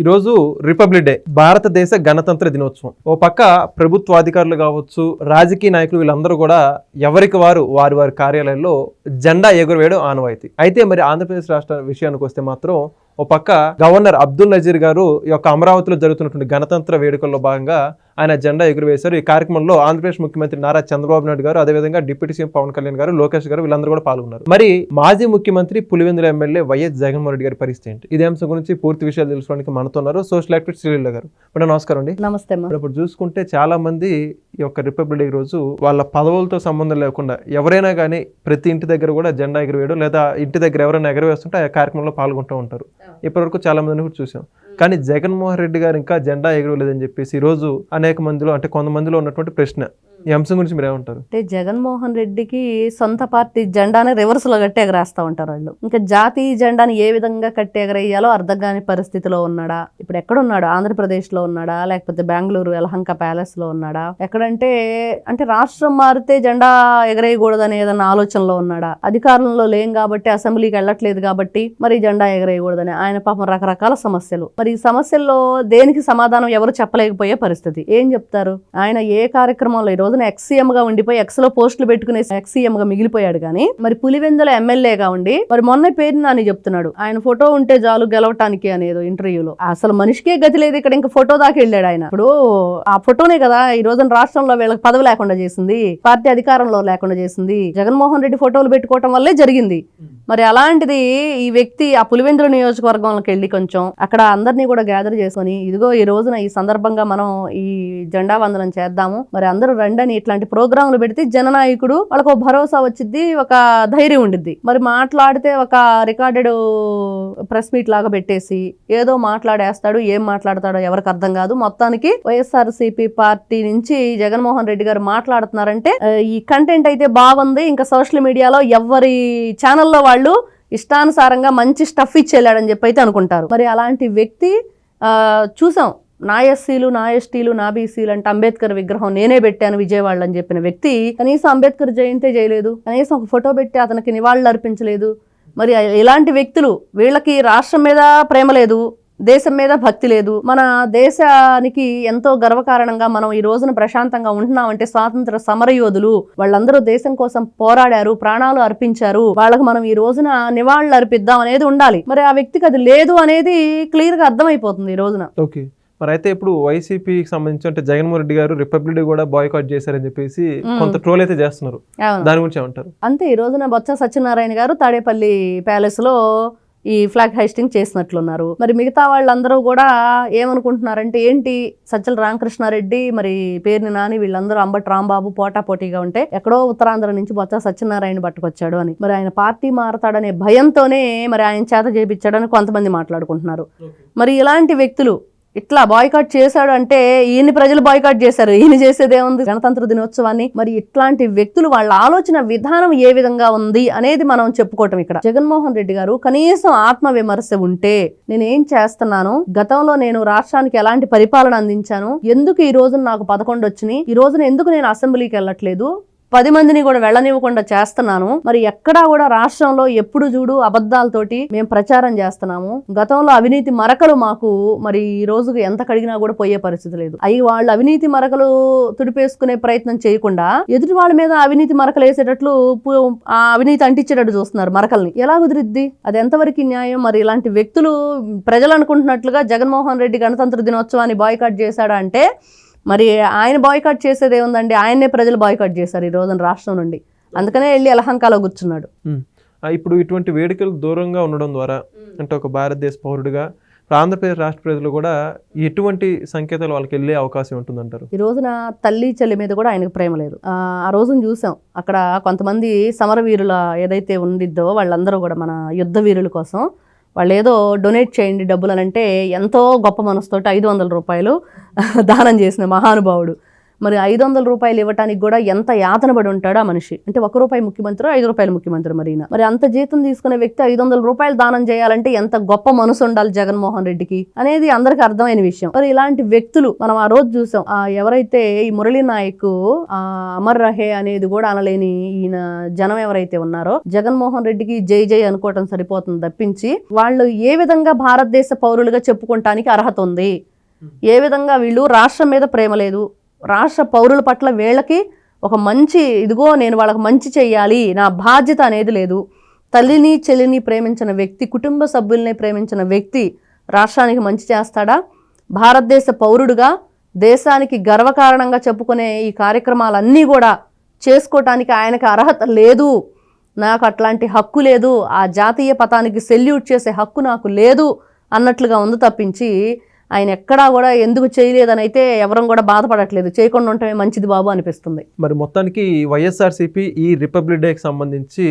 ఈరోజు republic day, భారతదేశ గణతంత్ర దినోత్సవం. ఓ పక్క ప్రభుత్వాధికారులు కావచ్చు, రాజకీయ నాయకులు వీళ్ళందరూ కూడా ఎవరికి వారు వారి కార్యాలయాల్లో జెండా ఎగురవేయడం ఆనవాయితీ. అయితే మరి ఆంధ్రప్రదేశ్ రాష్ట్ర విషయానికి వస్తే మాత్రం ఓ పక్క గవర్నర్ అబ్దుల్ నజీర్ గారు ఈ యొక్క అమరావతిలో జరుగుతున్నటువంటి గణతంత్ర వేడుకల్లో భాగంగా ఆయన జెండా ఎగురవేశారు. ఈ కార్యక్రమంలో ఆంధ్రప్రదేశ్ ముఖ్యమంత్రి నారా చంద్రబాబు నాయుడు గారు, అదేవిధంగా డిప్యూటీ సీఎం పవన్ కళ్యాణ్ గారు, లోకేష్ గారు వీళ్ళందరూ కూడా పాల్గొన్నారు. మరి మాజీ ముఖ్యమంత్రి పులివెందుల ఎమ్మెల్యే వైఎస్ జగన్మోహన్ రెడ్డి గారి పరిస్థితి ఏంటి? ఇదే అంశం గురించి పూర్తి విషయాలు తెలుసుకోవడానికి మనతో ఉన్నారు సోషల్ యాక్టివిస్ట్ శ్రీలీల గారు. మేడం నమస్కారం అండి. నమస్తే. ఇప్పుడు చూసుకుంటే చాలా మంది ఈ యొక్క రిపబ్లిక్ డే రోజు వాళ్ళ పదవులతో సంబంధం లేకుండా ఎవరైనా కానీ ప్రతి ఇంటి దగ్గర కూడా జెండా ఎగురవేయడం, లేదా ఇంటి దగ్గర ఎవరైనా ఎగరవేస్తుంటే ఆ కార్యక్రమంలో పాల్గొంటూ ఉంటారు. ఇప్పటివరకు చాలా మందిని కూడా చూసాం. కానీ జగన్మోహన్ రెడ్డి గారు ఇంకా జెండా ఎగురలేదని చెప్పేసి ఈ రోజు అనేక మందిలో, అంటే కొంతమందిలో ఉన్నటువంటి ప్రశ్న. ఈ అంశం గురించి మీరు ఏమంటారు? అంటే జగన్మోహన్ రెడ్డికి సొంత పార్టీ జెండాని రివర్స్ లో కట్టి ఎగరేస్తా ఉంటారు వాళ్ళు. ఇంకా జాతీయ జెండాని ఏ విధంగా కట్టి ఎగరేయాలో అర్థం కాని పరిస్థితిలో ఉన్నాడా? ఇప్పుడు ఎక్కడున్నాడు? ఆంధ్రప్రదేశ్ లో ఉన్నాడా, లేకపోతే బెంగళూరు యలహంక ప్యాలెస్ లో ఉన్నాడా? ఎక్కడంటే అంటే రాష్ట్రం మారితే జెండా ఎగరేయకూడదని ఏదన్నా ఆలోచనలో ఉన్నాడా? అధికారంలో లేం కాబట్టి, అసెంబ్లీకి వెళ్ళట్లేదు కాబట్టి మరి జెండా ఎగరేయకూడదని ఆయన పాపం రకరకాల సమస్యలు. మరి ఈ సమస్యల్లో దేనికి సమాధానం ఎవరు చెప్పలేకపోయే పరిస్థితి. ఏం చెప్తారు? ఆయన ఏ కార్యక్రమంలో ఈ రోజున ఎక్స్సీఎం గా ఉండిపోయి ఎక్స్ లో పోస్టులు పెట్టుకునే ఎక్స్సీఎం గా మిగిలిపోయాడు. కానీ మరి పులివెందుల ఎమ్మెల్యేగా ఉండి మరి మొన్న పేరు నాని చెప్తున్నాడు ఆయన ఫోటో ఉంటే చాలు గెలవటానికి అనేది ఇంటర్వ్యూలో. అసలు మనిషికే గతి లేదు ఇక్కడ, ఇంకా ఫోటో దాకా వెళ్ళాడు ఆయన. ఇప్పుడు ఆ ఫోటోనే కదా ఈ రోజున రాష్ట్రంలో వీళ్ళకి పదవి లేకుండా చేసింది, పార్టీ అధికారంలో లేకుండా చేసింది. జగన్మోహన్ రెడ్డి ఫోటోలు పెట్టుకోవటం వల్లే జరిగింది. మరి అలాంటిది ఈ వ్యక్తి ఆ పులివెందుల నియోజకవర్గంలోకి వెళ్ళి కొంచెం అక్కడ అందరినీ కూడా గ్యాదర్ చేసుకొని ఇదిగో ఈ రోజున ఈ సందర్భంగా మనం ఈ జెండా వందనం చేద్దాము, మరి అందరూ రండి అని ఇట్లాంటి ప్రోగ్రాంలు పెడితే జననాయకుడు వాళ్ళకు భరోసా వచ్చింది, ఒక ధైర్యం ఉండిద్ది. మరి మాట్లాడితే ఒక రికార్డెడ్ ప్రెస్ మీట్ లాగా పెట్టేసి ఏదో మాట్లాడేస్తాడు. ఏం మాట్లాడతాడో ఎవరికి అర్థం కాదు. మొత్తానికి వైఎస్ఆర్సీపీ పార్టీ నుంచి జగన్మోహన్ రెడ్డి గారు మాట్లాడుతున్నారంటే ఈ కంటెంట్ అయితే బాగుంది. ఇంకా సోషల్ మీడియాలో ఎవరి ఛానల్లో వాళ్ళు ఇష్టానుసారంగా మంచి స్టఫ్ ఇచ్చేళ్ళాడని చెప్పి అయితే అనుకుంటారు. మరి అలాంటి వ్యక్తి చూసాం. నా ఎస్సీలు, నా ఎస్టీలు, నా బీసీలు అంటే అంబేద్కర్ విగ్రహం నేనే పెట్టాను విజయవాడలో అని చెప్పిన వ్యక్తి కనీసం అంబేద్కర్ జయంతే చేయలేదు, కనీసం ఒక ఫోటో పెట్టి అతనికి నివాళులు అర్పించలేదు. మరి ఇలాంటి వ్యక్తులు, వీళ్ళకి రాష్ట్రం మీద ప్రేమ లేదు, దేశం మీద భక్తి లేదు. మన దేశానికి ఎంతో గర్వకారణంగా మనం ఈ రోజున ప్రశాంతంగా ఉంటున్నామంటే స్వాతంత్ర సమరయోధులు వాళ్ళందరూ దేశం కోసం పోరాడారు, ప్రాణాలు అర్పించారు. వాళ్ళకు మనం ఈ రోజున నివాళులు అర్పిద్దాం అనేది ఉండాలి. మరి ఆ వ్యక్తికి అది లేదు అనేది క్లియర్ గా అర్థమైపోతుంది ఈ రోజున. ఓకే, మరి అయితే ఇప్పుడు వైసీపీకి సంబంధించి అంటే జగన్మోహన్ రెడ్డి గారు రిపబ్లిక్ డే కూడా బాయ్కాట్ చేశారని చెప్పేసి కొంత ట్రోల్ అయితే చేస్తున్నారు. దాని గురించి ఏమంటారు? అంతే, ఈ రోజున బొత్స సత్యనారాయణ గారు తాడేపల్లి ప్యాలెస్ లో ఈ ఫ్లాగ్ హైస్టింగ్ చేసినట్లున్నారు. మరి మిగతా వాళ్ళందరూ కూడా ఏమనుకుంటున్నారంటే ఏంటి సజ్జల రామకృష్ణారెడ్డి, మరి పేర్ని నాని వీళ్ళందరూ అంబటి రాంబాబు పోటాపోటీగా ఉంటే ఎక్కడో ఉత్తరాంధ్ర నుంచి బొత్స సత్యనారాయణ పట్టుకొచ్చాడు అని, మరి ఆయన పార్టీ మారతాడనే భయంతోనే మరి ఆయన చేత చేపించాడని కొంతమంది మాట్లాడుకుంటున్నారు. మరి ఇలాంటి వ్యక్తులు ఇట్లా బాయ్కాట్ చేశాడు అంటే ఈయన్ని ప్రజలు బాయ్కాట్ చేశారు, ఈయన చేసేదేముంది గణతంత్ర దినోత్సవాన్ని. మరి ఇట్లాంటి వ్యక్తులు వాళ్ళ ఆలోచన విధానం ఏ విధంగా ఉంది అనేది మనం చెప్పుకోవటం. ఇక్కడ జగన్మోహన్ రెడ్డి గారు కనీసం ఆత్మ విమర్శ ఉంటే నేనేం చేస్తున్నాను, గతంలో నేను రాష్ట్రానికి ఎలాంటి పరిపాలన అందించాను, ఎందుకు ఈ రోజున నాకు 11 వచ్చినాయి, ఈ రోజున ఎందుకు నేను అసెంబ్లీకి వెళ్ళట్లేదు, 10 మందిని కూడా వెళ్ళనివ్వకుండా చేస్తున్నాను, మరి ఎక్కడా కూడా రాష్ట్రంలో ఎప్పుడు చూడు అబద్ధాలతోటి మేము ప్రచారం చేస్తున్నాము, గతంలో అవినీతి మరకలు మాకు మరి ఈ రోజుకి ఎంత కడిగినా కూడా పోయే పరిస్థితి లేదు. అవి వాళ్ళు అవినీతి మరకలు తుడిపేసుకునే ప్రయత్నం చేయకుండా ఎదుటి వాళ్ళ మీద అవినీతి మరకలు వేసేటట్లు ఆ అవినీతి అంటించేటట్టు చూస్తున్నారు మరకల్ని. ఎలా కుదిరిద్ది? అది ఎంతవరకు న్యాయం? మరి ఇలాంటి వ్యక్తులు ప్రజలు అనుకుంటున్నట్లుగా జగన్మోహన్ రెడ్డి గణతంత్ర దినోత్సవాన్ని బాయ్కాట్ చేశాడా అంటే మరి ఆయన బాయ్కాట్ చేసేది ఏముందండి? ఆయన్నే ప్రజలు బాయ్కాట్ చేశారు ఈ రోజున రాష్ట్రం నుండి. అందుకనే వెళ్ళి యలహంకలో కూర్చున్నాడు. ఇప్పుడు ఇటువంటి వేడుకలు దూరంగా ఉండడం ద్వారా అంటే ఒక భారతదేశ పౌరుడిగా ఆంధ్రప్రదేశ్ రాష్ట్ర ప్రజలు కూడా ఎటువంటి సంకేతాలు వాళ్ళకి వెళ్ళే అవకాశం ఉంటుందంటారు? ఈ రోజున తల్లి చెల్లి మీద కూడా ఆయనకు ప్రేమ లేదు. ఆ రోజున చూసాం అక్కడ కొంతమంది సమరవీరుల ఏదైతే ఉండిద్దో వాళ్ళందరూ కూడా మన యుద్ధ వీరుల కోసం వాళ్ళు ఏదో డొనేట్ చేయండి డబ్బులు అని అంటే ఎంతో గొప్ప మనసుతోటి 500 రూపాయలు దానం చేసిన మహానుభావుడు. మరి 500 రూపాయలు ఇవ్వటానికి కూడా ఎంత యాతన పడి ఉంటాడు ఆ మనిషి. అంటే ₹1 ముఖ్యమంత్రి, ₹5 ముఖ్యమంత్రి. మరి అంత జీతం తీసుకునే వ్యక్తి 500 రూపాయలు దానం చేయాలంటే ఎంత గొప్ప మనసు ఉండాలి జగన్మోహన్ రెడ్డికి అనేది అందరికి అర్థమైన విషయం. మరి ఇలాంటి వ్యక్తులు మనం ఆ రోజు చూసాం. ఎవరైతే ఈ మురళీ నాయక్ అమర్ రహే అనేది కూడా అనలేని ఈయన జనం ఎవరైతే ఉన్నారో జగన్మోహన్ రెడ్డికి జై జై అనుకోవటం సరిపోతుంది తప్పించి వాళ్ళు ఏ విధంగా భారతదేశ పౌరులుగా చెప్పుకోవటానికి అర్హత ఉంది, ఏ విధంగా వీళ్ళు రాష్ట్రం మీద ప్రేమ లేదు, రాష్ట్ర పౌరుల పట్ల వీళ్ళకి ఒక మంచి ఇదిగో నేను వాళ్ళకి మంచి చెయ్యాలి నా బాధ్యత అనేది లేదు. తల్లిని చెల్లిని ప్రేమించిన వ్యక్తి, కుటుంబ సభ్యుల్ని ప్రేమించిన వ్యక్తి రాష్ట్రానికి మంచి చేస్తాడా? భారతదేశ పౌరుడుగా దేశానికి గర్వకారణంగా చెప్పుకునే ఈ కార్యక్రమాలన్నీ కూడా చేసుకోవటానికి ఆయనకి అర్హత లేదు, నాకు అట్లాంటి హక్కు లేదు, ఆ జాతీయ పతానికి సెల్యూట్ చేసే హక్కు నాకు లేదు అన్నట్లుగా ఉంది తప్పించి ఆయన ఎక్కడా కూడా ఎందుకు చేయలేదని అయితే ఎవరం కూడా బాధపడట్లేదు. చేయకుండా ఉండటమే మంచిది బాబు అనిపిస్తుంది. మరి మొత్తానికి వైఎస్ఆర్సీపీ ఈ రిపబ్లిక్ డేకి సంబంధించి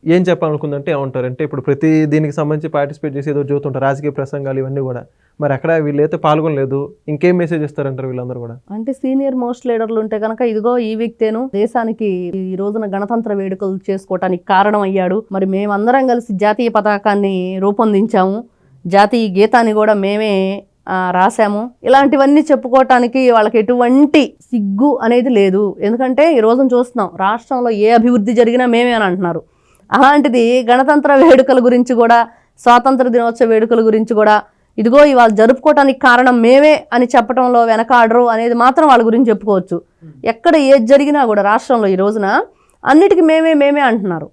ఏం చెప్పాలనుకుందంటే ఏమంటారు అంటే ఇప్పుడు ప్రతి దీనికి సంబంధించి పార్టిసిపేట్ చేసి ఏదో చూస్తుంటారు రాజకీయ ప్రసంగాలు ఇవన్నీ కూడా, మరి అక్కడ వీళ్ళైతే పాల్గొనలేదు, ఇంకేం మెసేజ్ ఇస్తారంటారు వీళ్ళందరూ కూడా? అంటే సీనియర్ మోస్ట్ లీడర్లు ఉంటే కనుక ఇదిగో ఈ వ్యక్తేను దేశానికి ఈ రోజున గణతంత్ర వేడుకలు చేసుకోవటానికి కారణం అయ్యాడు, మరి మేమందరం కలిసి జాతీయ పతాకాన్ని రూపొందించాము, జాతీయ గీతాన్ని కూడా మేమే రాశాము, ఇలాంటివన్నీ చెప్పుకోవటానికి వాళ్ళకి ఎటువంటి సిగ్గు అనేది లేదు. ఎందుకంటే ఈ రోజున చూస్తున్నాం రాష్ట్రంలో ఏ అభివృద్ధి జరిగినా మేమే అని అంటున్నారు. అలాంటిది గణతంత్ర వేడుకల గురించి కూడా, స్వాతంత్ర దినోత్సవ వేడుకల గురించి కూడా ఇదిగో ఇవాళ జరుపుకోవటానికి కారణం మేమే అని చెప్పడంలో వెనకాడరు అనేది మాత్రం వాళ్ళ గురించి చెప్పుకోవచ్చు. ఎక్కడ ఏది జరిగినా కూడా రాష్ట్రంలో ఈ రోజున అన్నిటికీ మేమే అంటున్నారు.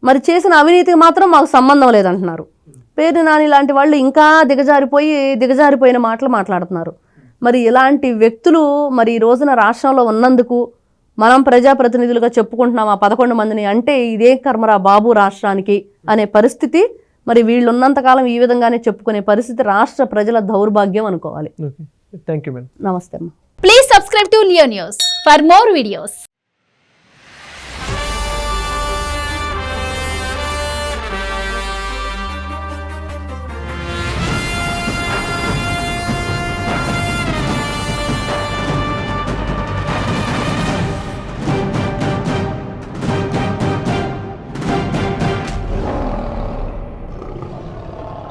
మరి చేసిన అవినీతికి మాత్రం మాకు సంబంధం లేదంటున్నారు. పేరు నాని లాంటి వాళ్ళు ఇంకా దిగజారిపోయిన మాటలు మాట్లాడుతున్నారు. మరి ఇలాంటి వ్యక్తులు మరి ఈ రోజున రాష్ట్రంలో ఉన్నందుకు మనం ప్రజాప్రతినిధులుగా చెప్పుకుంటున్నాం ఆ 11 మందిని, అంటే ఇదే కర్మరా బాబు రాష్ట్రానికి అనే పరిస్థితి, మరి వీళ్ళు ఉన్నంతకాలం ఈ విధంగానే చెప్పుకునే పరిస్థితి రాష్ట్ర ప్రజల దౌర్భాగ్యం అనుకోవాలి. Thank you madam. నమస్తే అమ్మా. Please subscribe to Leo News for more videos.